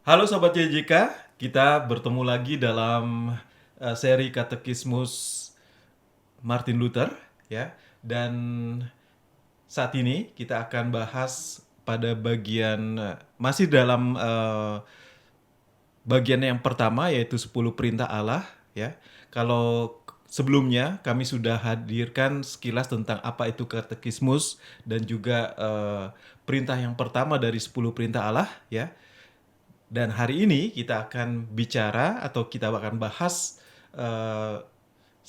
Halo Sobat YJK, kita bertemu lagi dalam seri Katekismus Martin Luther ya. Dan saat ini kita akan bahas pada bagian masih dalam bagian yang pertama yaitu 10 perintah Allah ya. Kalau sebelumnya kami sudah hadirkan sekilas tentang apa itu katekismus dan juga perintah yang pertama dari 10 perintah Allah ya. Dan hari ini kita akan bicara atau kita akan bahas 9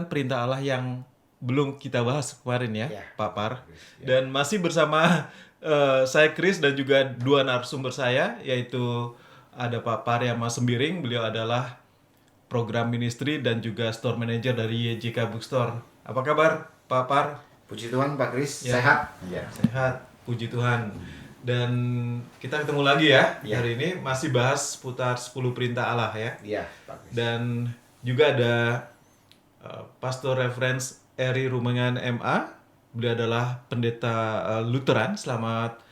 perintah Allah yang belum kita bahas kemarin ya, Pak Par. Dan masih bersama saya Chris dan juga dua narasumber saya, yaitu ada Pak Paryama Sembiring, beliau adalah program ministry dan juga store manager dari YJK Bookstore. Apa kabar Pak Par? Puji Tuhan Pak Kris, Ya. sehat? Sehat, puji Tuhan. Dan kita ketemu lagi ya, hari ini masih bahas seputar 10 perintah Allah ya. Iya, Pak Kris. Dan juga ada Pastor Reference Eri Rumengan MA. Beliau adalah pendeta Lutheran. Selamat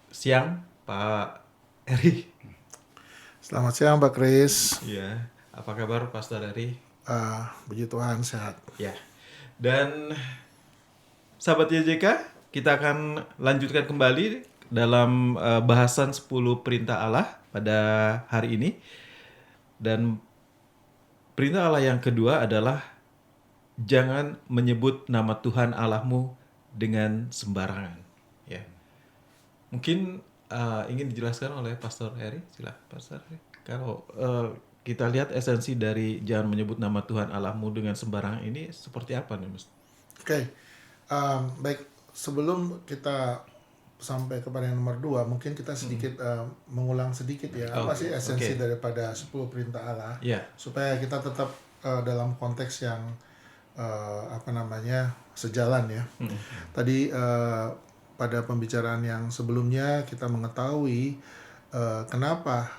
siang Pak Eri. Selamat siang Pak Kris. Iya, apa kabar Pastor Eri? Puji Tuhan sehat. Ya. Dan sahabat YJK, kita akan lanjutkan kembali dalam bahasan 10 perintah Allah pada hari ini. Dan perintah Allah yang kedua adalah jangan menyebut nama Tuhan Allahmu dengan sembarangan. Ya. Mungkin ingin dijelaskan oleh Pastor Eri, silakan Pastor Eri. Kalau kita lihat esensi dari jangan menyebut nama Tuhan Allahmu dengan sembarangan ini seperti apa nih, Mas? Oke, baik, sebelum kita sampai kepada yang nomor 2, mungkin kita sedikit mengulang sedikit ya, apa sih esensi daripada 10 perintah Allah, supaya kita tetap dalam konteks yang sejalan ya. Tadi pada pembicaraan yang sebelumnya kita mengetahui kenapa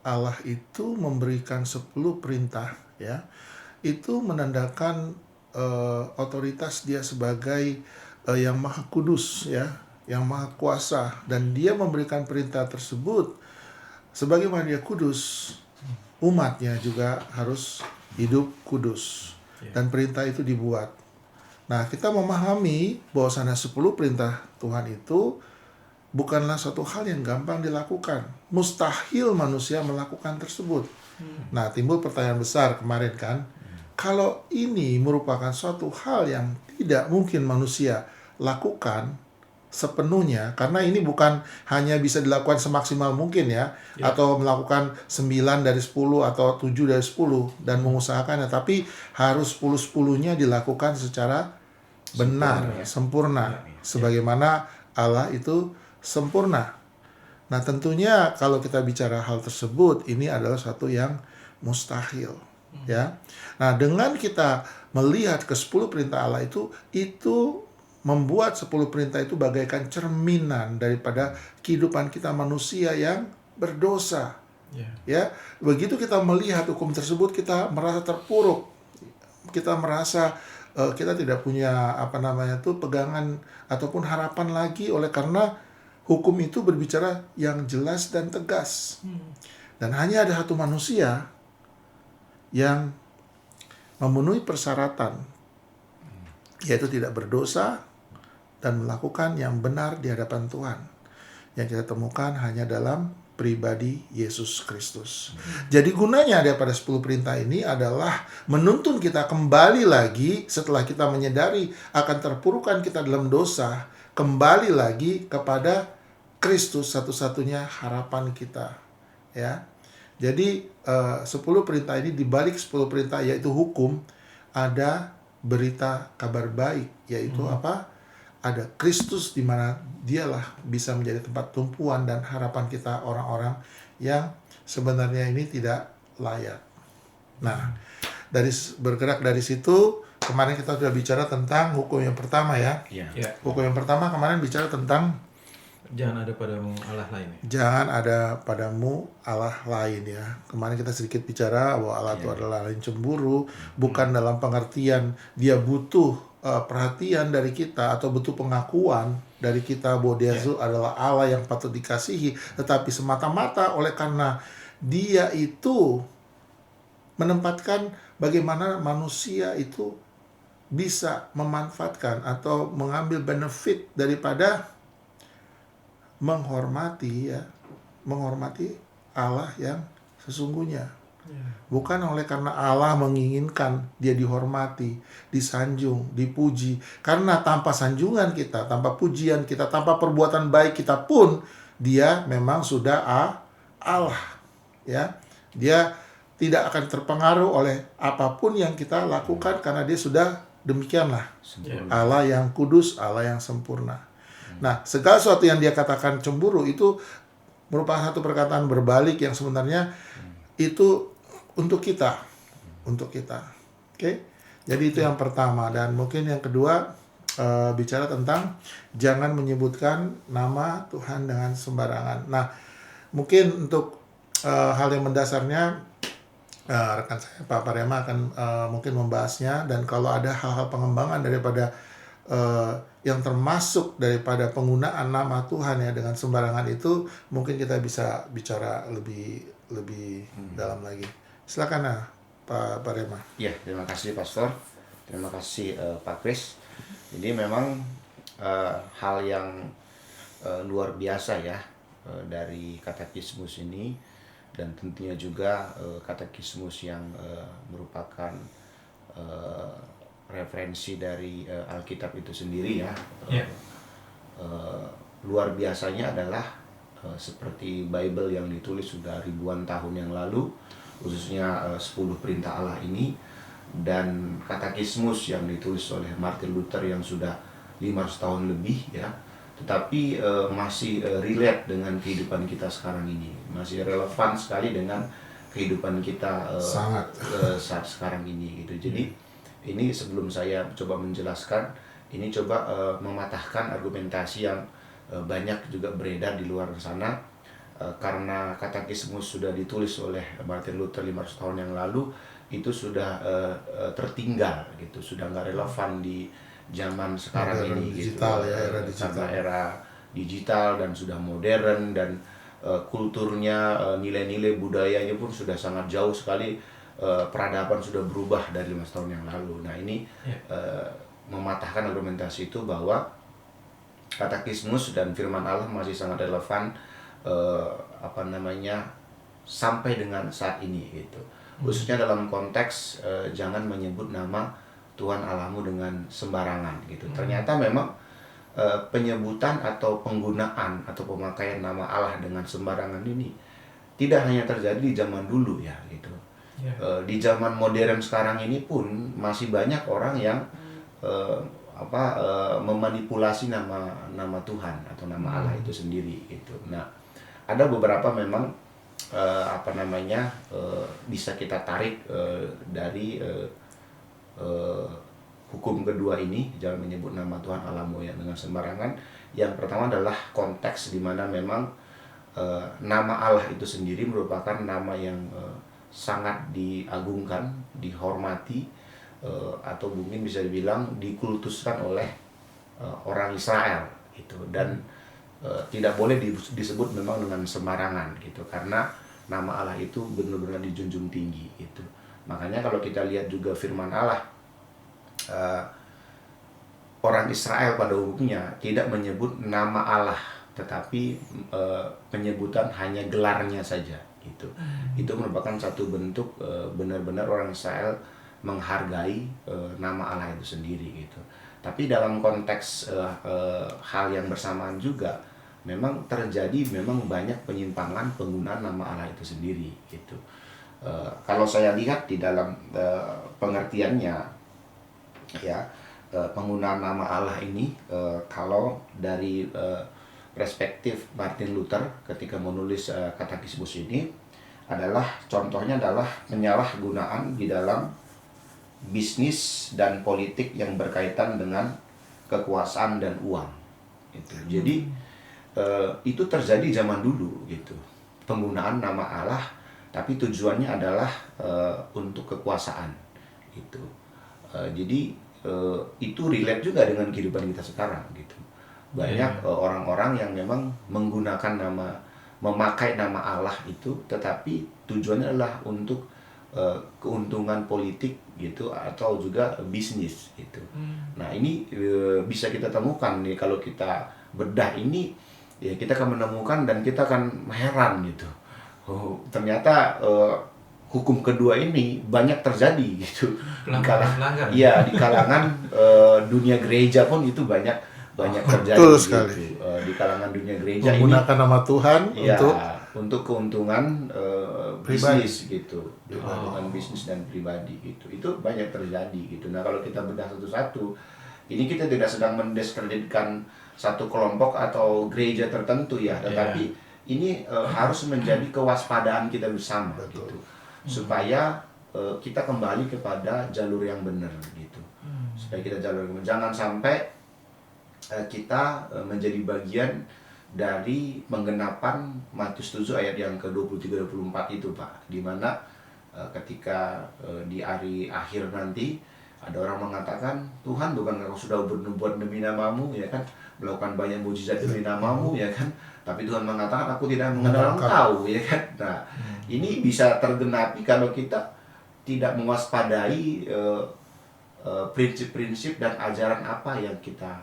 Allah itu memberikan 10 perintah ya, itu menandakan otoritas dia sebagai yang maha kudus ya, yang maha kuasa, dan dia memberikan perintah tersebut sebagaimana dia kudus, umatnya juga harus hidup kudus, dan perintah itu dibuat. Nah, kita memahami bahwasanya 10 perintah Tuhan itu bukanlah suatu hal yang gampang dilakukan. Mustahil manusia melakukan tersebut. Nah, timbul pertanyaan besar kemarin kan, kalau ini merupakan suatu hal yang tidak mungkin manusia lakukan sepenuhnya, karena ini bukan hanya bisa dilakukan semaksimal mungkin ya, atau melakukan 9 dari 10 atau 7 dari 10 dan mengusahakannya, tapi harus 10-10-nya dilakukan secara benar, sempurna, sebagaimana Allah itu sempurna. Nah, tentunya kalau kita bicara hal tersebut, ini adalah satu yang mustahil ya. Nah, dengan kita melihat ke 10 perintah Allah itu membuat 10 perintah itu bagaikan cerminan daripada kehidupan kita manusia yang berdosa. Ya, begitu kita melihat hukum tersebut, kita merasa terpuruk. Kita merasa kita tidak punya pegangan ataupun harapan lagi, oleh karena hukum itu berbicara yang jelas dan tegas. Dan hanya ada satu manusia yang memenuhi persyaratan, yaitu tidak berdosa dan melakukan yang benar di hadapan Tuhan. Yang kita temukan hanya dalam pribadi Yesus Kristus. Jadi gunanya daripada 10 perintah ini adalah menuntun kita kembali lagi setelah kita menyadari akan terpurukan kita dalam dosa, kembali lagi kepada Kristus, satu-satunya harapan kita. Ya. Jadi 10 perintah ini, dibalik 10 perintah yaitu hukum, ada berita kabar baik, yaitu apa? Ada Kristus, di mana dialah bisa menjadi tempat tumpuan dan harapan kita, orang-orang yang sebenarnya ini tidak layak. Nah, bergerak dari situ, kemarin kita sudah bicara tentang hukum yang pertama ya. Hukum yang pertama kemarin bicara tentang Jangan ada padamu Allah lain ya. Jangan ada padamu Allah lain ya. Kemarin kita sedikit bicara bahwa Allah itu adalah Allah yang cemburu, bukan dalam pengertian dia butuh perhatian dari kita atau butuh pengakuan dari kita bahwa dia itu adalah Allah yang patut dikasihi, tetapi semata-mata oleh karena dia itu menempatkan bagaimana manusia itu bisa memanfaatkan atau mengambil benefit daripada menghormati Allah yang sesungguhnya. Bukan oleh karena Allah menginginkan dia dihormati, disanjung, dipuji. Karena tanpa sanjungan kita, tanpa pujian kita, tanpa perbuatan baik kita pun, dia memang sudah Allah. Ya, dia tidak akan terpengaruh oleh apapun yang kita lakukan karena dia sudah demikianlah. Allah yang kudus, Allah yang sempurna. Nah, segala sesuatu yang dia katakan cemburu itu merupakan satu perkataan berbalik yang sebenarnya itu untuk kita. Oke? Jadi itu yang pertama. Dan mungkin yang kedua, bicara tentang jangan menyebutkan nama Tuhan dengan sembarangan. Nah, mungkin untuk hal yang mendasarnya, rekan saya Pak Parema akan mungkin membahasnya. Dan kalau ada hal-hal pengembangan daripada yang termasuk daripada penggunaan nama Tuhan ya dengan sembarangan itu, mungkin kita bisa bicara lebih dalam lagi. Silakan Pak Rema. Ya, terima kasih Pastor, terima kasih Pak Kris. Jadi memang hal yang luar biasa ya dari katekismus ini, dan tentunya juga katekismus yang merupakan referensi dari Alkitab itu sendiri ya. Luar biasanya adalah seperti Bible yang ditulis sudah ribuan tahun yang lalu, khususnya 10 perintah Allah ini, dan katekismus yang ditulis oleh Martin Luther yang sudah 500 tahun lebih ya, tetapi masih relate dengan kehidupan kita sekarang ini, masih relevan sekali dengan kehidupan kita saat sekarang ini gitu. Jadi ini sebelum saya coba menjelaskan, ini coba mematahkan argumentasi yang banyak juga beredar di luar sana, karena katekismus sudah ditulis oleh Martin Luther 500 tahun yang lalu, itu sudah tertinggal gitu, sudah nggak relevan di zaman sekarang era ini digital, gitu. ya, era digital. Karena era digital dan sudah modern, dan kulturnya, nilai-nilai budayanya pun sudah sangat jauh sekali. Peradaban sudah berubah dari 5 tahun yang lalu. Nah ini mematahkan argumentasi itu bahwa katekismus dan firman Allah masih sangat relevan sampai dengan saat ini gitu. Khususnya dalam konteks jangan menyebut nama Tuhan Allahmu dengan sembarangan gitu. Ternyata memang penyebutan atau penggunaan atau pemakaian nama Allah dengan sembarangan ini tidak hanya terjadi di zaman dulu ya gitu. Di zaman modern sekarang ini pun masih banyak orang yang memanipulasi nama Tuhan atau nama Allah itu sendiri gitu. Nah, ada beberapa memang bisa kita tarik dari hukum kedua ini, jangan menyebut nama Tuhan Allahmu yang dengan sembarangan. Yang pertama adalah konteks di mana memang nama Allah itu sendiri merupakan nama yang sangat diagungkan, dihormati, atau mungkin bisa dibilang dikultuskan oleh orang Israel gitu, dan tidak boleh disebut memang dengan sembarangan gitu, karena nama Allah itu benar-benar dijunjung tinggi gitu. Makanya kalau kita lihat juga firman Allah, orang Israel pada umumnya tidak menyebut nama Allah, tetapi penyebutan hanya gelarnya saja gitu. Itu merupakan satu bentuk benar-benar orang Israel menghargai nama Allah itu sendiri gitu. Tapi dalam konteks hal yang bersamaan juga memang terjadi banyak penyimpangan penggunaan nama Allah itu sendiri gitu. Kalau saya lihat di dalam pengertiannya ya, penggunaan nama Allah ini kalau dari perspektif Martin Luther ketika menulis katekismus ini contohnya adalah penyalahgunaan di dalam bisnis dan politik yang berkaitan dengan kekuasaan dan uang. Jadi itu terjadi zaman dulu gitu, penggunaan nama Allah tapi tujuannya adalah untuk kekuasaan gitu. Jadi itu relate juga dengan kehidupan kita sekarang gitu. Banyak orang-orang yang memang menggunakan memakai nama Allah itu, tetapi tujuannya adalah untuk keuntungan politik gitu atau juga bisnis gitu. Nah ini bisa kita temukan nih kalau kita bedah ini, ya kita akan menemukan dan kita akan heran gitu. Oh, ternyata hukum kedua ini banyak terjadi gitu. Pelanggaran. Iya, di kalangan dunia gereja pun itu banyak terjadi. Betul gitu. sekali. Di kalangan dunia gereja Menggunakan nama Tuhan ya, untuk untuk keuntungan pribadi. bisnis gitu, keuntungan bisnis dan pribadi gitu. Itu banyak terjadi gitu. Nah kalau kita bedah satu-satu, ini kita tidak sedang mendiskreditkan satu kelompok atau gereja tertentu ya, tetapi ini harus menjadi kewaspadaan kita bersama. Betul. Gitu, supaya kita kembali kepada jalur yang benar gitu. Supaya kita jangan sampai kita menjadi bagian dari penggenapan Matius 7 ayat yang ke-23-24 itu Pak, dimana ketika di hari akhir nanti ada orang mengatakan, Tuhan bukan engkau sudah bernubuat demi namamu ya kan, melakukan banyak mujizat demi namamu ya kan, tapi Tuhan mengatakan aku tidak mengenal engkau ya kan. Nah ini bisa tergenapi kalau kita tidak mewaspadai prinsip-prinsip dan ajaran apa yang kita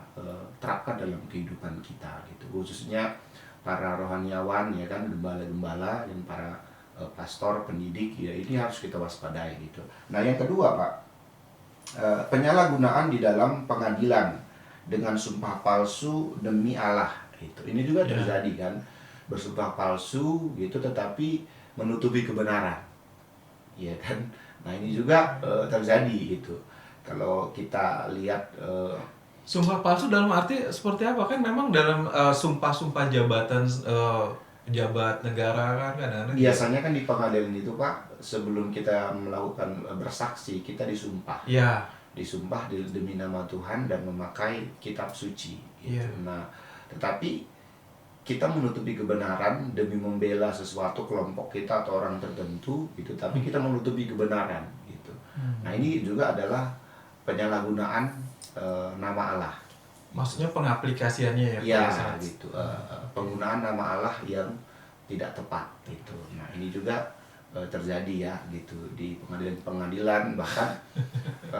terapkan dalam kehidupan kita gitu, khususnya para rohaniawan ya kan, gembala-gembala dan para pastor, pendidik ya, ini harus kita waspadai gitu. Nah yang kedua Pak, penyalahgunaan di dalam pengadilan dengan sumpah palsu demi Allah itu, ini juga terjadi kan, bersumpah palsu gitu tetapi menutupi kebenaran ya kan. Nah ini juga terjadi gitu. Kalau kita lihat Sumpah palsu dalam arti seperti apa? Kan memang dalam sumpah-sumpah jabatan pejabat negara kan kadang-kadang biasanya kan di pengadilan itu Pak, sebelum kita melakukan bersaksi kita disumpah. ya. Disumpah demi nama Tuhan dan memakai kitab suci gitu. Nah, tetapi kita menutupi kebenaran demi membela sesuatu kelompok kita atau orang tertentu gitu, tapi kita menutupi kebenaran gitu. Nah, ini juga adalah penyalahgunaan nama Allah. Maksudnya pengaplikasiannya ya. Ya, gitu. Penggunaan nama Allah yang tidak tepat gitu. Nah, ini juga terjadi ya gitu di pengadilan, bahkan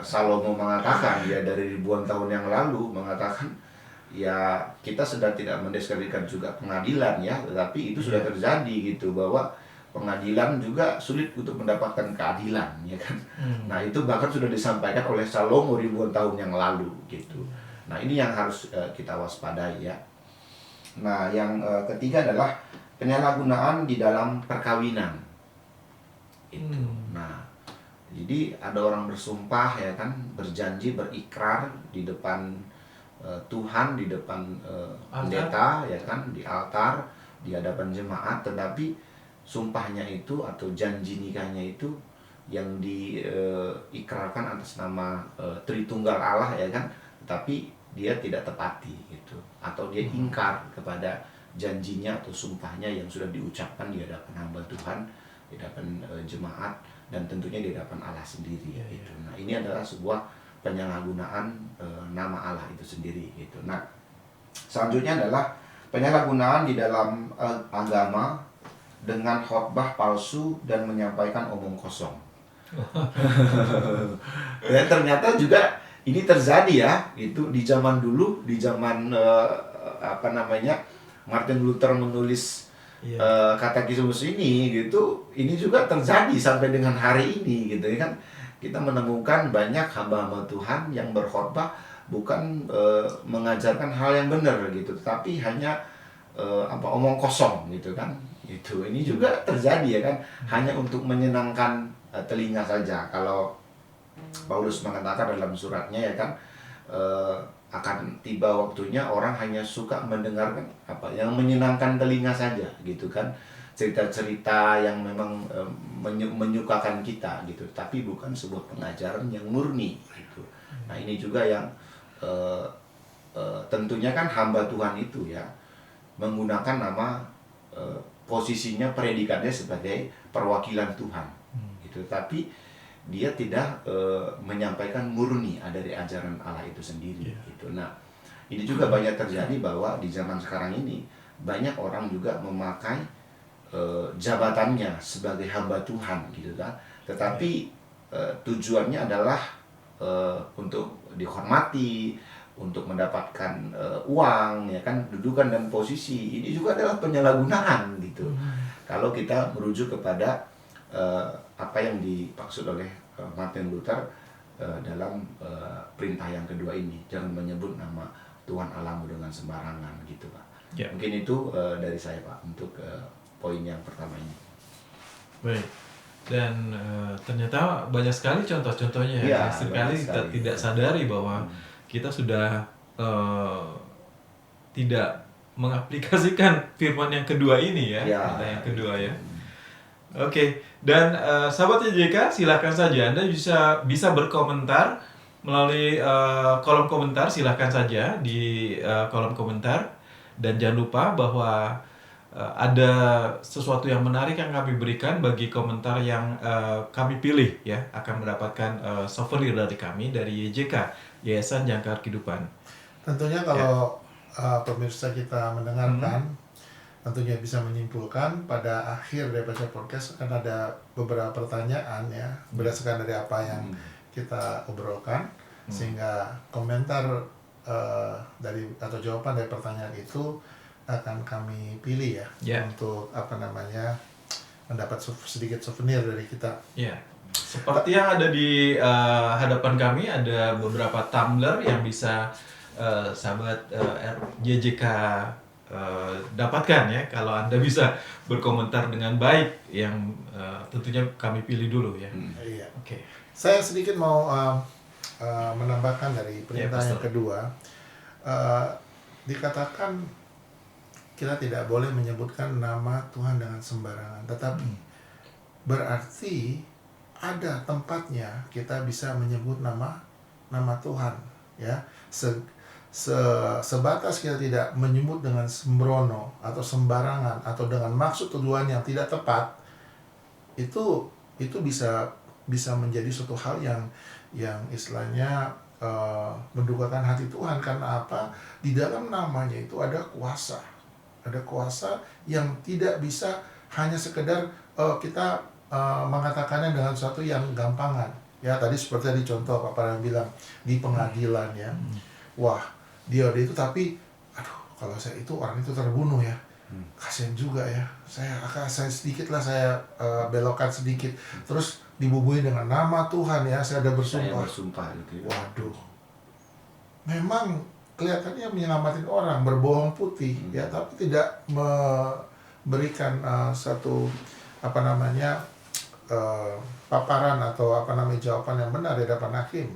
Salomo mengatakan ya dari ribuan tahun yang lalu mengatakan ya kita sedang tidak mendiskreditkan juga pengadilan ya, tetapi itu sudah terjadi gitu, bahwa pengadilan juga sulit untuk mendapatkan keadilan ya kan. Nah itu bahkan sudah disampaikan oleh Salomo ribuan tahun yang lalu gitu. Nah ini yang harus kita waspadai ya. Nah yang ketiga adalah penyalahgunaan di dalam perkawinan itu. Nah jadi ada orang bersumpah ya kan, berjanji, berikrar di depan Tuhan, di depan pendeta ya kan, di altar, di hadapan jemaat, tetapi sumpahnya itu atau janji nikahnya itu yang diikrarkan atas nama Tritunggal Allah ya kan, tetapi dia tidak tepati gitu, atau dia ingkar kepada janjinya atau sumpahnya yang sudah diucapkan di hadapan hamba Tuhan, di hadapan jemaat, dan tentunya di hadapan Allah sendiri gitu. Nah ini adalah sebuah penyalahgunaan nama Allah itu sendiri gitu. Nah selanjutnya adalah penyalahgunaan di dalam agama dengan khotbah palsu dan menyampaikan omong kosong. Dan ternyata juga ini terjadi ya, itu di zaman dulu, di zaman Martin Luther menulis katekismus ini gitu, ini juga terjadi sampai dengan hari ini gitu ya kan. Kita menemukan banyak hamba-hamba Tuhan yang berkhotbah bukan mengajarkan hal yang benar gitu, tapi hanya omong kosong gitu kan. Itu ini juga terjadi ya kan, hanya untuk menyenangkan telinga saja. Kalau Paulus mengatakan dalam suratnya ya kan, akan tiba waktunya orang hanya suka mendengarkan yang menyenangkan telinga saja gitu kan, cerita-cerita yang memang menyukakan kita gitu, tapi bukan sebuah pengajaran yang murni gitu. Nah ini juga yang tentunya kan hamba Tuhan itu ya menggunakan nama posisinya predikatnya sebagai perwakilan Tuhan gitu, tapi dia tidak menyampaikan murni dari ajaran Allah itu sendiri gitu. Nah, ini juga banyak terjadi bahwa di zaman sekarang ini banyak orang juga memakai jabatannya sebagai hamba Tuhan gitu kan, tetapi tujuannya adalah untuk dihormati, untuk mendapatkan uang, ya kan, dudukan dan posisi. Ini juga adalah penyalahgunaan gitu. Kalau kita merujuk kepada apa yang dimaksud oleh Martin Luther dalam perintah yang kedua ini, jangan menyebut nama Tuhan Allahmu dengan sembarangan gitu, Pak. Ya. Mungkin itu dari saya, Pak, untuk poin yang pertama ini. Baik. Dan ternyata banyak sekali contoh-contohnya ya. Iya, Sekali banyak kita sekali. tidak sadari bahwa kita sudah tidak mengaplikasikan firman yang kedua ini ya, Ya. kata yang kedua ya. Oke, dan sahabat YJK, silakan saja Anda bisa berkomentar melalui kolom komentar, silakan saja di kolom komentar, dan jangan lupa bahwa ada sesuatu yang menarik yang kami berikan bagi komentar yang kami pilih ya, akan mendapatkan souvenir dari kami dari YJK, Yayasan Jangkar Kehidupan. Tentunya kalau pemirsa kita mendengarkan, tentunya bisa menyimpulkan pada akhir dari Baca Podcast akan ada beberapa pertanyaan ya, berdasarkan dari apa yang kita obrolkan, sehingga komentar dari atau jawaban dari pertanyaan itu akan kami pilih ya, untuk mendapat sedikit souvenir dari kita. Ya, seperti yang ada di hadapan kami, ada beberapa tumbler yang bisa sahabat YJK dapatkan ya, kalau Anda bisa berkomentar dengan baik, yang tentunya kami pilih dulu ya. Iya. Oke. Saya sedikit mau menambahkan dari perintah yang kedua. Dikatakan kita tidak boleh menyebutkan nama Tuhan dengan sembarangan, tetapi berarti ada tempatnya kita bisa menyebut nama Tuhan ya. Sebatas kita tidak menyebut dengan sembrono atau sembarangan atau dengan maksud tujuan yang tidak tepat, itu bisa menjadi suatu hal yang istilahnya mendukakan hati Tuhan. Karena apa? Di dalam namanya itu ada kuasa yang tidak bisa hanya sekedar kita mengatakannya dengan sesuatu yang gampangan ya. Tadi seperti tadi contoh Papa yang bilang di pengadilan ya, wah dia itu, tapi aduh, kalau saya itu orang itu terbunuh ya, kasihan juga ya, saya sedikit lah, saya belokkan sedikit, terus dibubuhin dengan nama Tuhan ya, saya ada bersumpah. Saya bersumpah gitu. Waduh, memang kelihatannya menyelamatin orang, berbohong putih ya, tapi tidak memberikan satu paparan atau jawaban yang benar di hadapan hakim.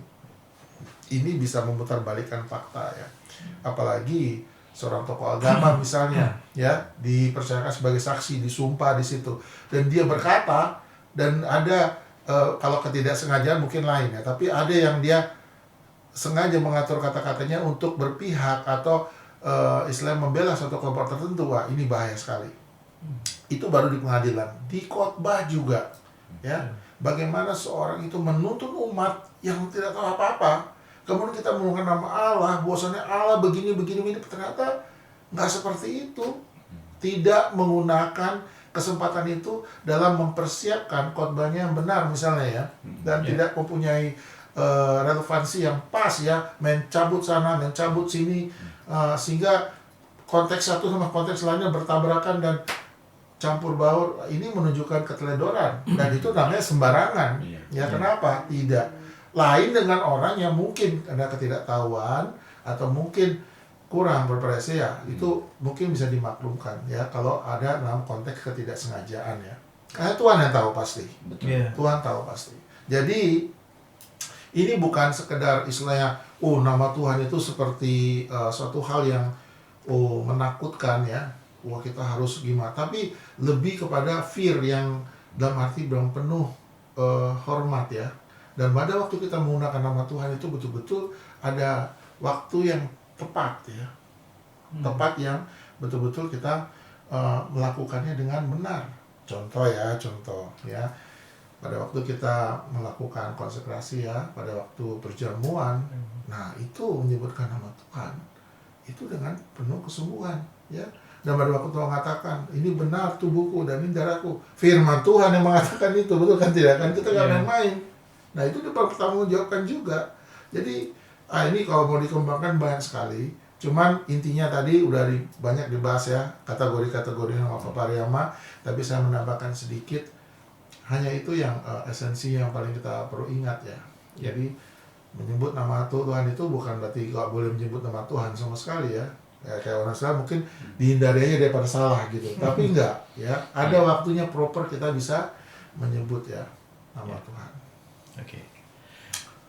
Ini bisa memutarbalikkan fakta ya. Apalagi seorang tokoh agama misalnya ya, dipercayakan sebagai saksi, disumpah di situ, dan dia berkata, dan ada kalau ketidaksengajaan mungkin lain ya, tapi ada yang dia sengaja mengatur kata-katanya untuk berpihak atau istilahnya membela suatu kelompok tertentu. Wah, ini bahaya sekali. Itu baru di pengadilan. Di khotbah juga ya, bagaimana seorang itu menuntun umat yang tidak tahu apa-apa, kemudian kita menggunakan nama Allah, bahwasanya Allah begini, ternyata nggak seperti itu. Tidak menggunakan kesempatan itu dalam mempersiapkan khotbahnya yang benar misalnya ya, dan tidak mempunyai relevansi yang pas ya, mencabut sana, mencabut sini, sehingga konteks satu sama konteks lainnya bertabrakan dan campur baur. Ini menunjukkan keteledoran, dan itu namanya sembarangan ya. Kenapa? Tidak lain dengan orang yang mungkin ada ketidaktahuan atau mungkin kurang berprestasi ya, itu mungkin bisa dimaklumkan ya kalau ada dalam konteks ketidaksengajaan ya, karena Tuhan yang tahu pasti. Tuhan tahu pasti. Jadi ini bukan sekedar istilahnya nama Tuhan itu seperti suatu hal yang menakutkan ya, wah kita harus gimana, tapi lebih kepada fear yang dalam arti penuh hormat ya. Dan pada waktu kita menggunakan nama Tuhan itu betul-betul ada waktu yang tepat ya, tepat yang betul-betul kita melakukannya dengan benar. Contoh ya, pada waktu kita melakukan konsekrasi ya, pada waktu perjamuan, nah itu menyebutkan nama Tuhan, itu dengan penuh kesungguhan ya. Dan pada waktu Tuhan mengatakan, ini benar tubuhku dan ini darahku, firman Tuhan yang mengatakan itu, betul kan tidak kan? Kita nggak main-main. Nah itu dipertanggungjawabkan juga. Jadi ini kalau mau dikembangkan banyak sekali. Cuman intinya tadi udah banyak dibahas ya, kategori-kategori sama Pak Riyama, tapi saya menambahkan sedikit, hanya itu yang esensi yang paling kita perlu ingat ya. Jadi menyebut nama Tuhan itu bukan berarti gak boleh menyebut nama Tuhan sama sekali ya. Kayak orang Islam mungkin dihindari aja daripada salah gitu. Tapi enggak ya, ada waktunya proper kita bisa menyebut ya nama Tuhan. Oke.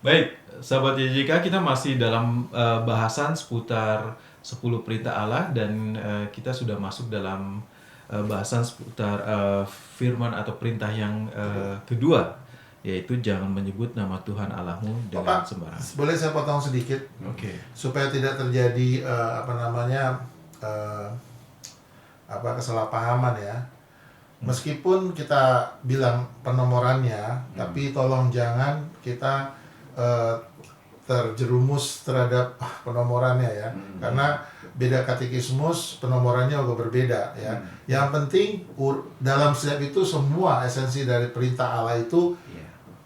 Baik, sahabat YJK, kita masih dalam bahasan seputar 10 perintah Allah dan kita sudah masuk dalam bahasan seputar firman atau perintah yang kedua, yaitu jangan menyebut nama Tuhan Allahmu dengan sembarangan. Boleh saya potong sedikit? Oke. Supaya tidak terjadi kesalahpahaman ya. Meskipun kita bilang penomorannya, tapi tolong jangan kita terjerumus terhadap penomorannya ya. Karena beda katekismus, penomorannya juga berbeda ya. Yang penting dalam setiap itu semua esensi dari perintah Allah itu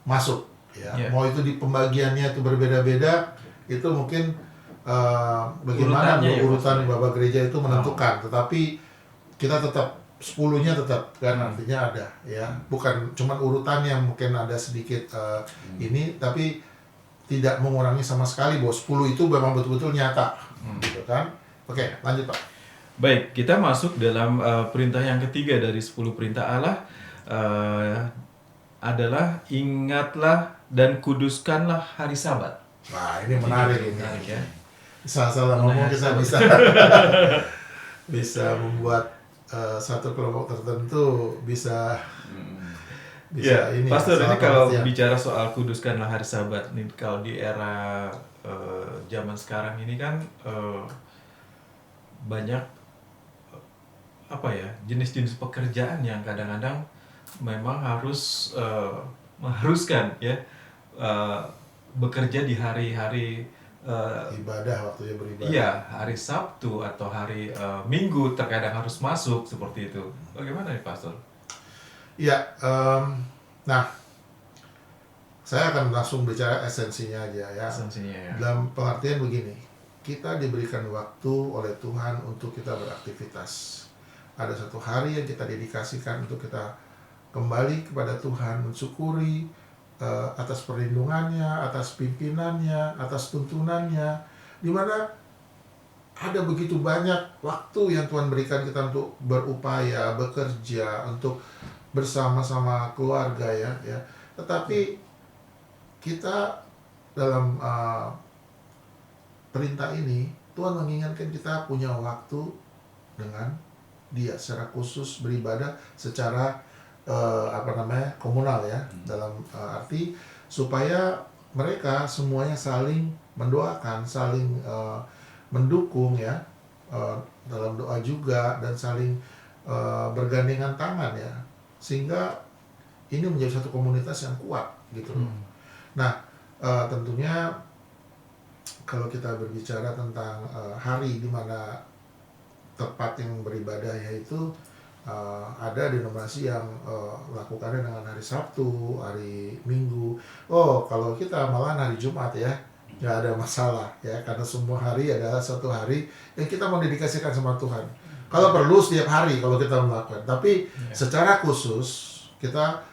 masuk ya. Mau itu di pembagiannya itu berbeda-beda, itu mungkin bagaimana urutan Bapak Gereja itu menentukan. Tetapi kita tetap 10-nya tetap kan, artinya ada ya. Bukan cuma urutan yang mungkin ada sedikit ini, tapi tidak mengurangi sama sekali bahwa 10 itu memang betul-betul nyata gitu kan. Oke, lanjut Pak. Baik, kita masuk dalam perintah yang ketiga dari 10 perintah Allah, adalah ingatlah dan kuduskanlah hari Sabat. Nah, ini menarik ini. Ya. Salah ngomong kita bisa membuat satu kelompok tertentu bisa ini. Pastor, ini kalau bicara soal kuduskanlah hari Sabat, nih kalau di era zaman sekarang ini kan banyak jenis-jenis pekerjaan yang kadang-kadang memang harus mengharuskan ya bekerja di hari-hari waktunya beribadah. Iya, hari Sabtu atau hari Minggu terkadang harus masuk seperti itu. Bagaimana nih Pastor? Iya, nah saya akan langsung bicara esensinya aja ya. Esensinya ya. Dalam pengertian begini, kita diberikan waktu oleh Tuhan untuk kita beraktivitas. Ada satu hari yang kita dedikasikan untuk kita kembali kepada Tuhan, mensyukuri atas perlindungannya, atas pimpinannya, atas tuntunannya, di mana ada begitu banyak waktu yang Tuhan berikan kita untuk berupaya, bekerja, untuk bersama-sama keluarga ya. Tetapi kita dalam perintah ini, Tuhan mengingatkan kita punya waktu dengan Dia secara khusus beribadah secara komunal ya, dalam arti supaya mereka semuanya saling mendoakan, saling mendukung ya, dalam doa juga, dan saling bergandengan tangan ya, sehingga ini menjadi satu komunitas yang kuat gitu. Nah, tentunya kalau kita berbicara tentang hari di mana tepat yang beribadah, yaitu ada denominasi yang melakukannya dengan hari Sabtu, hari Minggu. Kalau kita malah hari Jumat ya, nggak ada masalah ya, karena semua hari adalah satu hari yang kita mau dedikasikan sama Tuhan. Kalau perlu setiap hari kalau kita melakukan, tapi secara khusus kita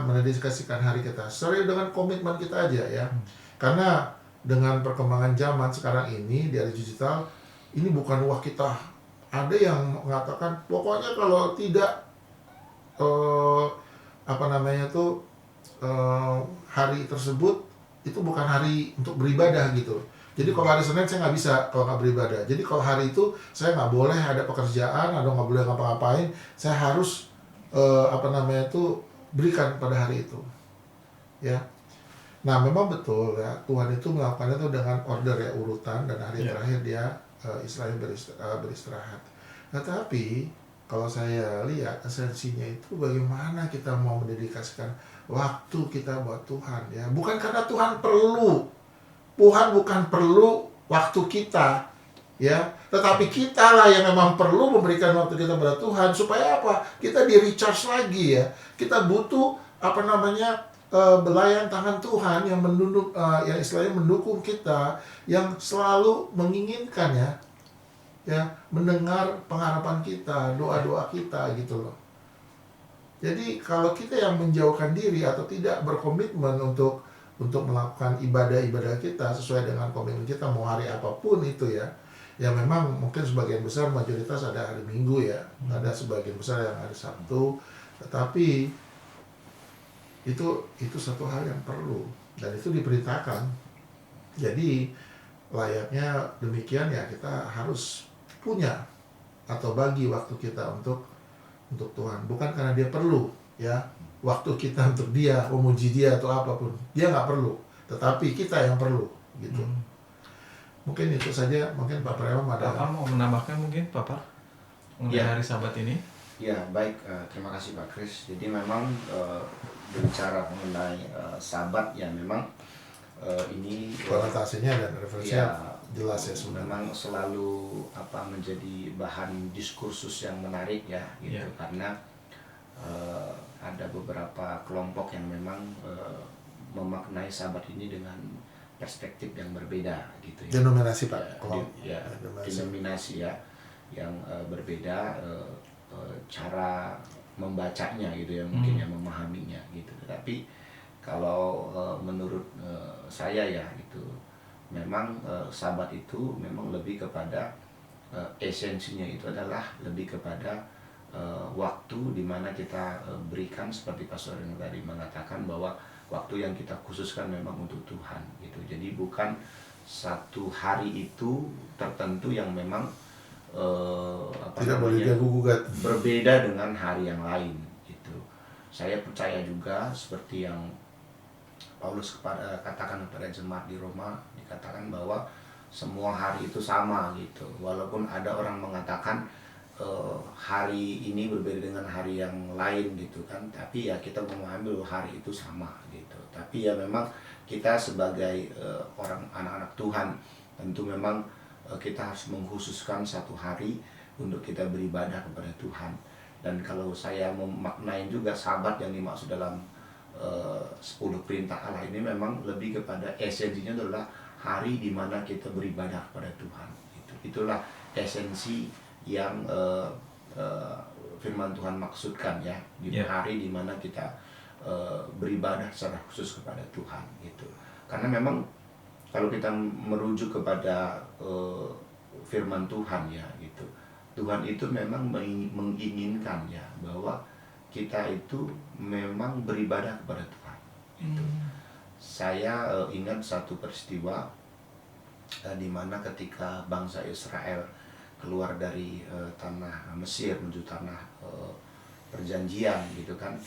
mendedikasikan hari kita sesuai dengan komitmen kita aja ya. Karena dengan perkembangan zaman sekarang ini di era digital, ini bukan wah kita. Ada yang mengatakan pokoknya kalau tidak hari tersebut itu bukan hari untuk beribadah gitu. Jadi kalau hari Senin saya nggak bisa kalau nggak beribadah. Jadi kalau hari itu saya nggak boleh ada pekerjaan atau nggak boleh ngapa-ngapain. Saya harus berikan pada hari itu. Ya. Nah memang betul ya, Tuhan itu melakukannya itu dengan order ya, urutan, dan hari terakhir Dia Israel beristirahat. Nah, tapi kalau saya lihat esensinya itu bagaimana kita mau mendedikasikan waktu kita buat Tuhan ya. Bukan karena Tuhan perlu. Tuhan bukan perlu waktu kita ya, tetapi kita lah yang memang perlu memberikan waktu kita pada Tuhan supaya apa? Kita di recharge lagi ya. Kita butuh belayan tangan Tuhan yang yang istilahnya mendukung kita, yang selalu menginginkan ya mendengar pengharapan kita, doa-doa kita gitu loh. Jadi kalau kita yang menjauhkan diri atau tidak berkomitmen untuk melakukan ibadah-ibadah kita sesuai dengan komitmen kita, mau hari apapun itu ya memang mungkin sebagian besar mayoritas ada hari Minggu ya, ada sebagian besar yang hari Sabtu, tetapi itu satu hal yang perlu dan itu diperintahkan. Jadi layaknya demikian ya, kita harus punya atau bagi waktu kita untuk Tuhan, bukan karena dia perlu ya waktu kita untuk dia, memuji dia atau apapun, dia nggak perlu, tetapi kita yang perlu gitu. Mungkin itu saja. Mungkin Pak Prema ada Papa mau menambahkan mungkin Papa mengenai hari Sabat ini? Ya, baik. Terima kasih Pak Kris. Jadi memang berbicara mengenai Sabat ya, memang ini konotasinya dan referensinya jelas ya sebenarnya. Memang selalu menjadi bahan diskursus yang menarik ya gitu, karena ada beberapa kelompok yang memang memaknai Sabat ini dengan perspektif yang berbeda gitu ya. Denominasi Pak, Denominasi ya yang berbeda, cara membacanya gitu ya, mungkin yang memahaminya gitu. Tapi kalau menurut saya ya itu memang Sabat itu memang lebih kepada esensinya itu adalah lebih kepada waktu di mana kita berikan, seperti Pastor yang tadi mengatakan bahwa waktu yang kita khususkan memang untuk Tuhan gitu. Jadi bukan satu hari itu tertentu yang memang tidak boleh diganggu-gugat, berbeda dengan hari yang lain gitu. Saya percaya juga seperti yang Paulus katakan kepada jemaat di Roma, dikatakan bahwa semua hari itu sama gitu. Walaupun ada orang mengatakan hari ini berbeda dengan hari yang lain gitu kan, tapi ya kita memahami bahwa hari itu sama gitu. Tapi ya memang kita sebagai orang anak-anak Tuhan tentu memang kita harus mengkhususkan satu hari untuk kita beribadah kepada Tuhan. Dan kalau saya memaknai juga Sabat yang dimaksud dalam 10 perintah Allah ini memang lebih kepada esensinya adalah hari di mana kita beribadah kepada Tuhan. Itulah esensi yang firman Tuhan maksudkan ya, di hari di mana kita beribadah secara khusus kepada Tuhan gitu. Karena memang kalau kita merujuk kepada firman Tuhan ya gitu, Tuhan itu memang menginginkan ya bahwa kita itu memang beribadah kepada Tuhan gitu. Saya ingat satu peristiwa di mana ketika bangsa Israel keluar dari tanah Mesir menuju tanah perjanjian gitu kan,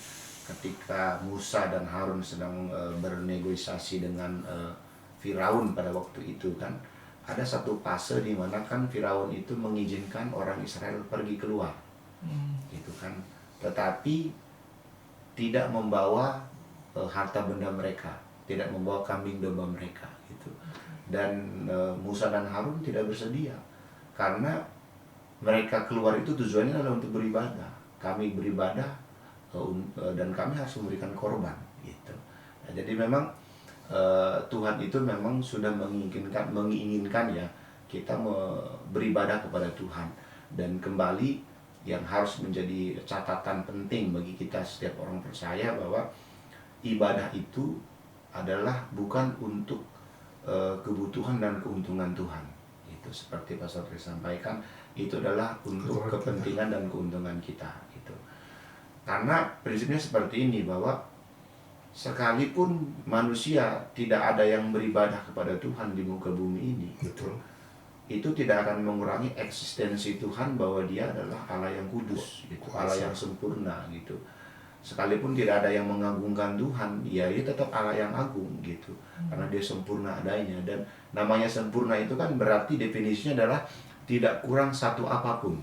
ketika Musa dan Harun sedang bernegosiasi dengan Firaun pada waktu itu kan, ada satu fase di mana kan Firaun itu mengizinkan orang Israel pergi keluar gitu kan, tetapi tidak membawa harta benda mereka, tidak membawa kambing domba mereka gitu. Dan Musa dan Harun tidak bersedia, karena mereka keluar itu tujuannya adalah untuk beribadah. Kami beribadah dan kami harus memberikan korban gitu. Nah, jadi memang Tuhan itu memang sudah menginginkan ya kita beribadah kepada Tuhan. Dan kembali yang harus menjadi catatan penting bagi kita setiap orang percaya bahwa ibadah itu adalah bukan untuk kebutuhan dan keuntungan Tuhan. Itu seperti Pastor Chris sampaikan, itu adalah untuk kepentingan dan keuntungan kita gitu. Karena prinsipnya seperti ini, bahwa sekalipun manusia tidak ada yang beribadah kepada Tuhan di muka bumi ini gitu, itu tidak akan mengurangi eksistensi Tuhan bahwa dia adalah Allah yang kudus gitu, Allah yang sempurna gitu. sekalipun tidak ada yang mengagungkan Tuhan, ya dia tetap Allah yang agung gitu, karena dia sempurna adanya. Dan namanya sempurna itu kan berarti definisinya adalah tidak kurang satu apapun.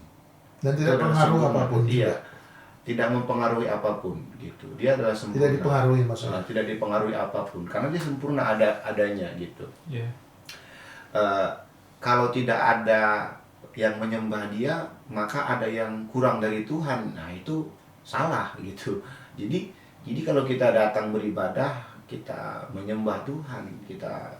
Dan Itu tidak adalah pengaruh sempurna. apapun Iya, juga. tidak mempengaruhi apapun gitu. Dia adalah sempurna. Tidak dipengaruhi maksudnya. Tidak dipengaruhi apapun, karena dia sempurna adanya gitu. Ya. Kalau tidak ada yang menyembah dia, maka ada yang kurang dari Tuhan. Nah, itu salah gitu. Jadi kalau kita datang beribadah, kita menyembah Tuhan, kita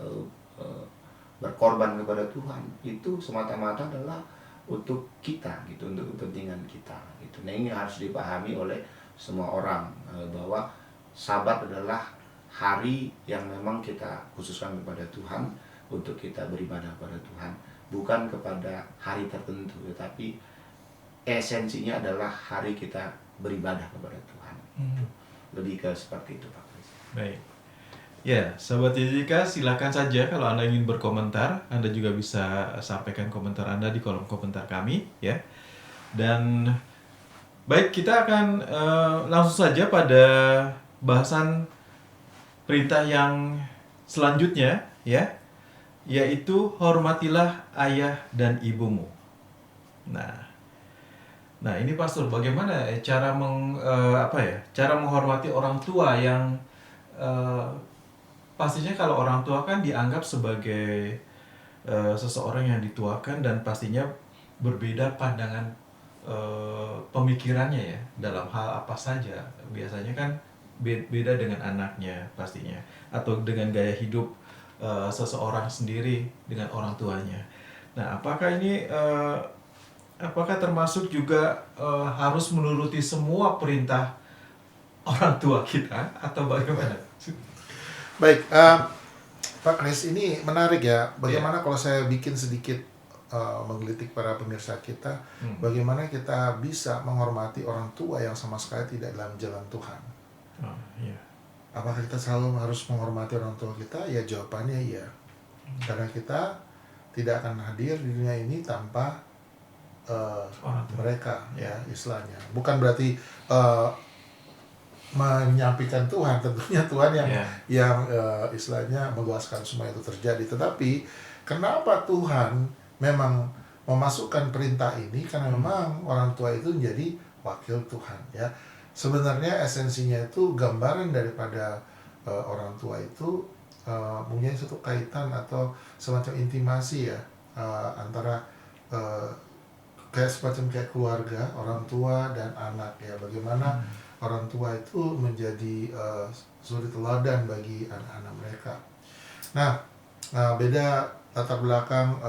berkorban kepada Tuhan, itu semata-mata adalah untuk kita gitu, untuk kepentingan kita gitu. Nah, ini harus dipahami oleh semua orang, bahwa Sabat adalah hari yang memang kita khususkan kepada Tuhan, untuk kita beribadah kepada Tuhan, bukan kepada hari tertentu, tetapi esensinya adalah hari kita beribadah kepada Tuhan. Lebih ke seperti itu, Pak Kris. Baik. Ya, sahabat YJK, silakan saja kalau Anda ingin berkomentar, Anda juga bisa sampaikan komentar Anda di kolom komentar kami, ya. Dan baik, kita akan langsung saja pada bahasan perintah yang selanjutnya, ya, yaitu hormatilah ayah dan ibumu. Nah, ini Pastor, bagaimana cara cara menghormati orang tua yang pastinya kalau orang tua kan dianggap sebagai seseorang yang dituakan, dan pastinya berbeda pandangan pemikirannya ya dalam hal apa saja. Biasanya kan beda dengan anaknya pastinya, atau dengan gaya hidup seseorang sendiri dengan orang tuanya. Nah, apakah termasuk juga harus menuruti semua perintah orang tua kita, atau bagaimana? Baik, Pak Kris, ini menarik ya. Bagaimana kalau saya bikin sedikit menggelitik para pemirsa kita, bagaimana kita bisa menghormati orang tua yang sama sekali tidak dalam jalan Tuhan? Apakah kita selalu harus menghormati orang tua kita? Ya, jawabannya iya. Karena kita tidak akan hadir di dunia ini tanpa mereka, ya istilahnya. Bukan berarti menyampaikan Tuhan, tentunya Tuhan yang istilahnya meluaskan semua itu terjadi. Tetapi kenapa Tuhan memang memasukkan perintah ini? Karena memang orang tua itu menjadi wakil Tuhan, ya. Sebenarnya esensinya itu gambaran daripada orang tua itu punya suatu kaitan atau semacam intimasi, ya, antara kayak keluarga, orang tua dan anak, ya. Bagaimana orang tua itu menjadi suri teladan bagi anak-anak mereka. Nah, beda latar belakang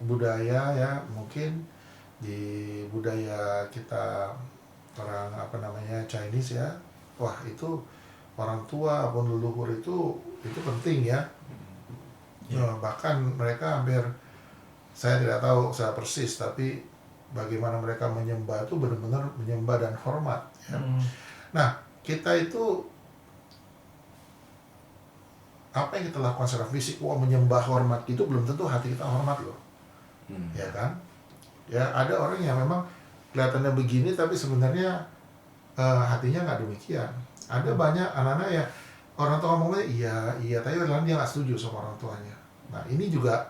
budaya, ya. Mungkin di budaya kita orang Chinese, ya, wah, itu orang tua pun leluhur itu penting, ya. Bahkan mereka hampir, saya tidak tahu saya persis, tapi bagaimana mereka menyembah itu benar-benar menyembah dan hormat, ya. Nah, kita itu apa yang kita lakukan secara fisik, menyembah hormat itu belum tentu hati kita hormat loh, ya kan? Ya, ada orang yang memang kelihatannya begini tapi sebenarnya hatinya nggak demikian. Ada banyak anak-anak ya, orang tua ngomongnya iya, tapi kadang dia nggak setuju sama orang tuanya. Nah, ini juga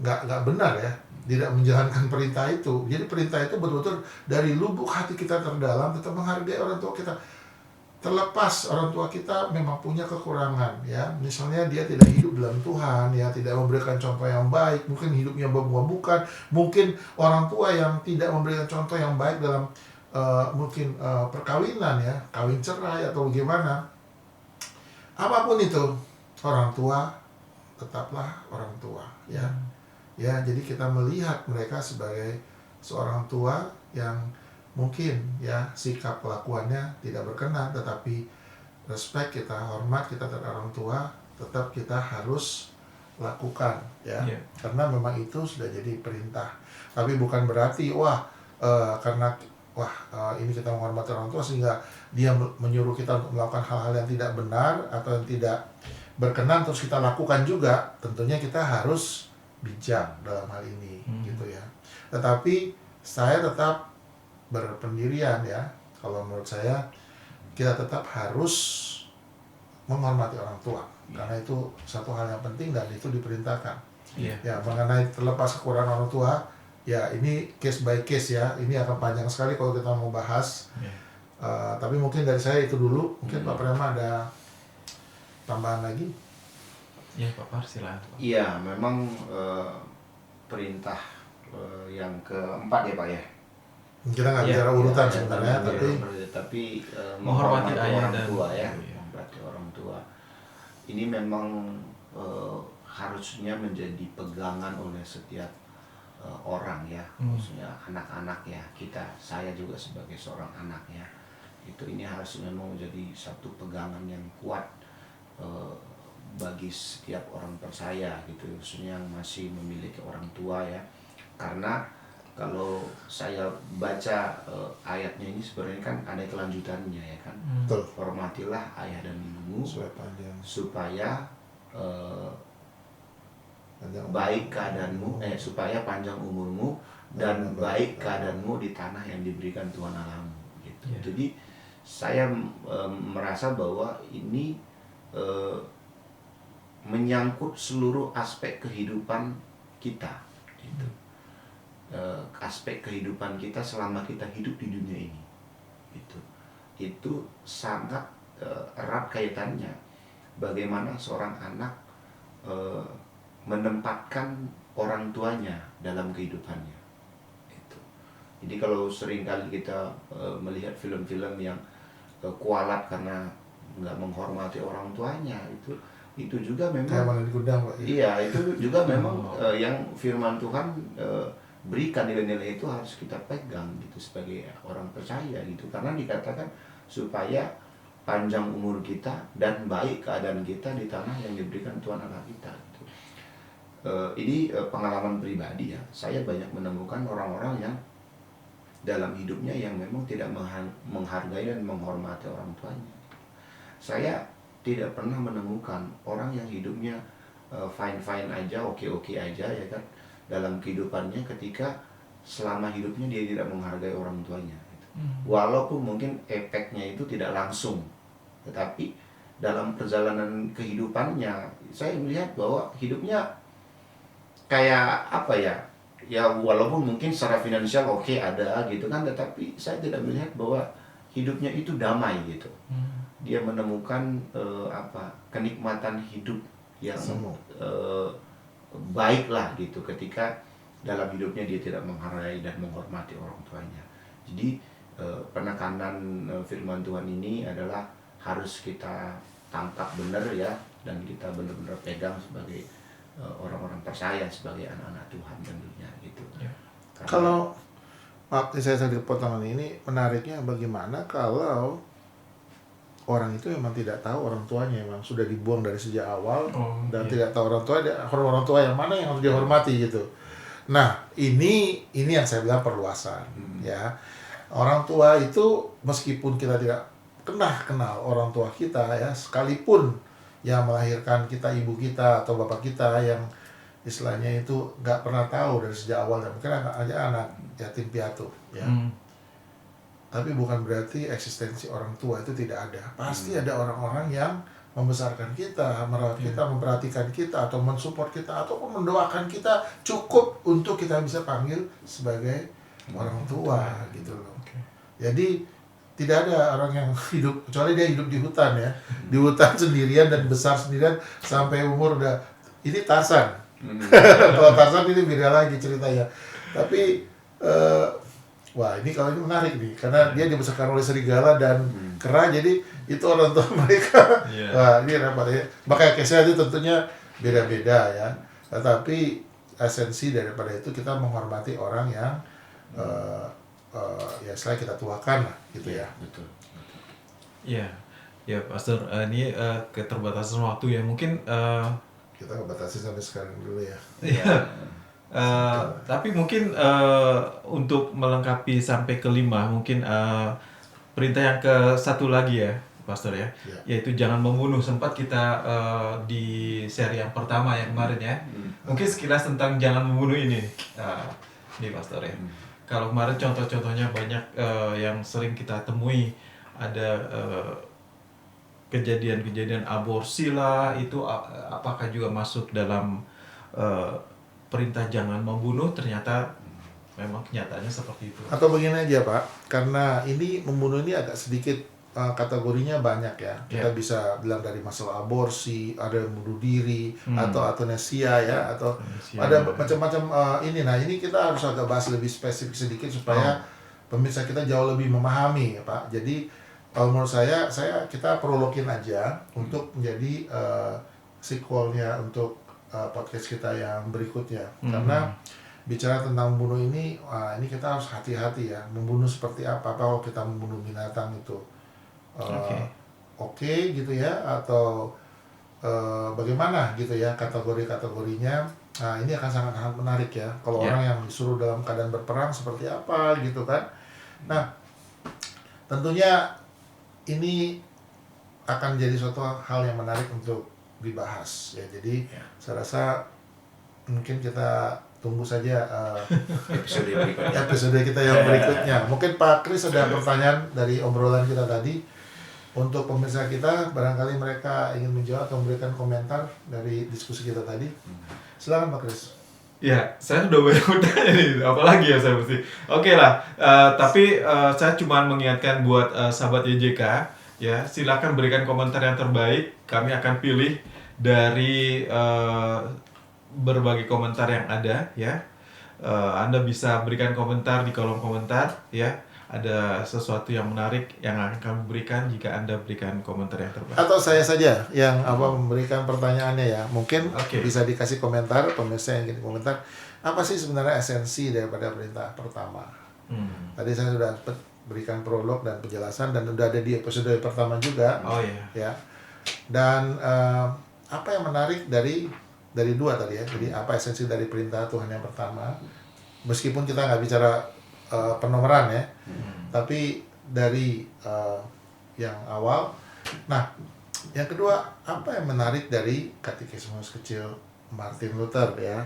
nggak benar, ya, tidak menjalankan perintah itu. Jadi perintah itu betul-betul dari lubuk hati kita terdalam, tetap menghargai orang tua kita. Terlepas orang tua kita memang punya kekurangan, ya, misalnya dia tidak hidup dalam Tuhan, ya, tidak memberikan contoh yang baik, mungkin hidupnya bukan, mungkin orang tua yang tidak memberikan contoh yang baik dalam perkawinan, ya, kawin cerai atau bagaimana. Apapun itu, orang tua tetaplah orang tua, ya. Ya, jadi kita melihat mereka sebagai seorang tua yang mungkin, ya, sikap kelakuannya tidak berkenan, tetapi respect kita, hormat kita terhadap orang tua tetap kita harus lakukan, ya. Karena memang itu sudah jadi perintah. Tapi bukan berarti ini kita menghormati orang tua sehingga dia menyuruh kita untuk melakukan hal-hal yang tidak benar atau yang tidak berkenan terus kita lakukan juga. Tentunya kita harus bijak dalam hal ini, gitu, ya. Tetapi saya tetap berpendirian, ya, kalau menurut saya kita tetap harus menghormati orang tua, karena itu satu hal yang penting dan itu diperintahkan. Iya. Ya, mengenai terlepas kekurangan orang tua, ya ini case by case ya, ini akan panjang sekali kalau kita mau bahas. Iya. Tapi mungkin dari saya itu dulu, mungkin Pak Prema ada tambahan lagi? Ya Pak Par, silakan. Iya, memang perintah yang keempat ya Pak ya. Kita nggak Iya, bicara urutan Ya, sebenarnya, tapi Menghormati menghormati ayah orang dan tua ya, ibu, ya. menghormati orang tua. Ini memang harusnya menjadi pegangan oleh setiap orang ya, maksudnya anak-anak ya, saya juga sebagai seorang anak ya, ini harus memang menjadi satu pegangan yang kuat bagi setiap orang percaya gitu, khususnya yang masih memiliki orang tua ya, karena kalau saya baca ayatnya ini sebenarnya kan ada kelanjutannya ya kan. Betul. Hormatilah ayah dan ibumu supaya baik keadaanmu, supaya panjang umurmu dan baik keadaanmu di tanah yang diberikan Tuhan Allahmu gitu. Yeah. Jadi saya merasa bahwa ini menyangkut seluruh aspek kehidupan kita gitu. Aspek kehidupan kita selama kita hidup di dunia ini itu sangat erat kaitannya bagaimana seorang anak menempatkan orang tuanya dalam kehidupannya itu. Jadi kalau seringkali kita melihat film-film yang kualat karena nggak menghormati orang tuanya, itu juga memang kayak mana di gudang, Pak. iya, itu juga memang yang firman Tuhan berikan, nilai-nilai itu harus kita pegang gitu sebagai orang percaya gitu, karena dikatakan supaya panjang umur kita dan baik keadaan kita di tanah yang diberikan Tuhan Allah kita gitu. Ini pengalaman pribadi ya, saya banyak menemukan orang-orang yang dalam hidupnya yang memang tidak menghargai dan menghormati orang tuanya. Saya tidak pernah menemukan orang yang hidupnya fine-fine aja, oke-oke aja ya kan, dalam kehidupannya ketika selama hidupnya dia tidak menghargai orang tuanya gitu. Walaupun mungkin efeknya itu tidak langsung, tetapi dalam perjalanan kehidupannya saya melihat bahwa hidupnya kayak apa ya, ya walaupun mungkin secara finansial oke ada gitu kan, tetapi saya tidak melihat bahwa hidupnya itu damai gitu. Dia menemukan kenikmatan hidup yang baik lah gitu ketika dalam hidupnya dia tidak menghargai dan menghormati orang tuanya. Jadi penekanan firman Tuhan ini adalah harus kita tangkap benar ya, dan kita benar-benar pegang sebagai orang-orang percaya, sebagai anak-anak Tuhan tentunya gitu. Ya. Kalau maaf saya sedikit potongan ini, menariknya bagaimana kalau orang itu memang tidak tahu orang tuanya, memang sudah dibuang dari sejak awal dan tidak tahu orang tua, orang tua yang mana yang harus dihormati gitu. Nah, ini yang saya bilang perluasan ya. Orang tua itu meskipun kita tidak kenal orang tua kita ya, sekalipun yang melahirkan kita ibu kita atau bapak kita yang istilahnya itu nggak pernah tahu dari sejak awal, dan mungkin anak yatim piatu ya. Tapi bukan berarti eksistensi orang tua itu tidak ada. Pasti ada orang-orang yang membesarkan kita, merawat kita, memperhatikan kita, atau mensupport kita, ataupun mendoakan kita cukup untuk kita bisa panggil sebagai orang tua gitu loh. Jadi tidak ada orang yang hidup, kecuali dia hidup di hutan ya, di hutan sendirian dan besar sendirian sampai umur udah, ini Tarzan. Kalau Tarzan ini beda lagi ceritanya. Tapi wah ini kalau ini menarik nih, karena dia dibesarkan oleh serigala dan kera, jadi itu orang tua mereka. Wah ini repot ya. Makanya case-nya itu tentunya beda-beda ya. Tetapi esensi daripada itu kita menghormati orang yang ya setelah kita tuakan lah gitu ya. Betul. Iya, ya Pastor, ini keterbatasan waktu ya, mungkin Kita batasi sampai sekarang dulu ya. Iya. Tapi mungkin untuk melengkapi sampai kelima, mungkin perintah yang ke satu lagi ya, Pastor ya, yaitu jangan membunuh. Sempat kita di seri yang pertama yang kemarin ya, mungkin sekilas tentang jangan membunuh ini, Pastor ya. Kalau kemarin contoh-contohnya banyak yang sering kita temui, ada kejadian-kejadian aborsi lah, itu apakah juga masuk dalam perintah jangan membunuh? Ternyata memang kenyataannya seperti itu. Atau begini aja Pak, karena ini membunuh ini agak sedikit kategorinya banyak ya. Kita bisa bilang dari masalah aborsi, ada yang bunuh diri, atau euthanasia ya, atau ada macam-macam ini. Nah ini kita harus agak bahas lebih spesifik sedikit supaya pemirsa kita jauh lebih memahami ya Pak. Jadi kalau menurut saya kita prologin aja untuk menjadi sequelnya untuk podcast kita yang berikutnya. Karena bicara tentang membunuh ini kita harus hati-hati ya. Membunuh seperti apa? Kalau kita membunuh binatang itu oke gitu ya, atau bagaimana gitu ya kategori-kategorinya. Nah ini akan sangat menarik ya. Kalau orang yang disuruh dalam keadaan berperang seperti apa gitu kan. Nah tentunya ini akan jadi suatu hal yang menarik untuk dibahas ya. Jadi saya rasa mungkin kita tunggu saja episode kita yang berikutnya. Mungkin Pak Kris ada pertanyaan dari obrolan kita tadi untuk pemirsa kita, barangkali mereka ingin menjawab atau memberikan komentar dari diskusi kita tadi. Silakan Pak Kris. Ya, saya sudah banyak bertanya nih, apalagi ya saya mesti. Oke lah, tapi saya cuma mengingatkan buat sahabat YJK, ya silakan berikan komentar yang terbaik. Kami akan pilih dari berbagai komentar yang ada, ya. Anda bisa berikan komentar di kolom komentar, ya. Ada sesuatu yang menarik yang akan kami berikan jika Anda berikan komentar yang terbaik. Atau saya saja yang memberikan pertanyaannya ya. Mungkin bisa dikasih komentar, pemirsa yang ingin komentar. Apa sih sebenarnya esensi daripada perintah pertama? Tadi saya sudah berikan prolog dan penjelasan dan sudah ada di episode pertama juga. Oh iya. Ya. Dan apa yang menarik dari dua tadi ya. Jadi apa esensi dari perintah Tuhan yang pertama? Meskipun kita nggak bicara penomoran ya, tapi dari yang awal. Nah, yang kedua, apa yang menarik dari Katekismus Kecil Martin Luther ya?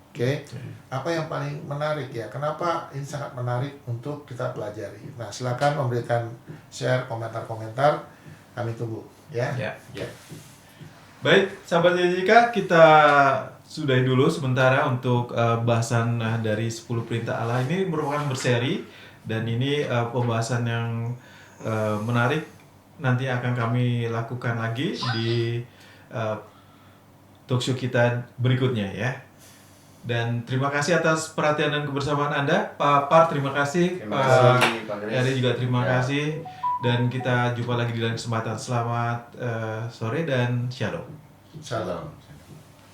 Oke. Apa yang paling menarik ya? Kenapa ini sangat menarik untuk kita pelajari? Nah, silakan memberikan share komentar-komentar, kami tunggu ya. Ya. Baik, sahabat YJK, kita sudahi dulu sementara untuk bahasan dari 10 perintah Allah. Ini merupakan berseri dan ini pembahasan yang menarik. Nanti akan kami lakukan lagi di talkshow kita berikutnya ya. Dan terima kasih atas perhatian dan kebersamaan Anda. Pak Par, terima kasih. Terima kasih, Pak Kris. Eri juga terima kasih. Dan kita jumpa lagi di lain kesempatan. Selamat sore dan shalom. Shalom.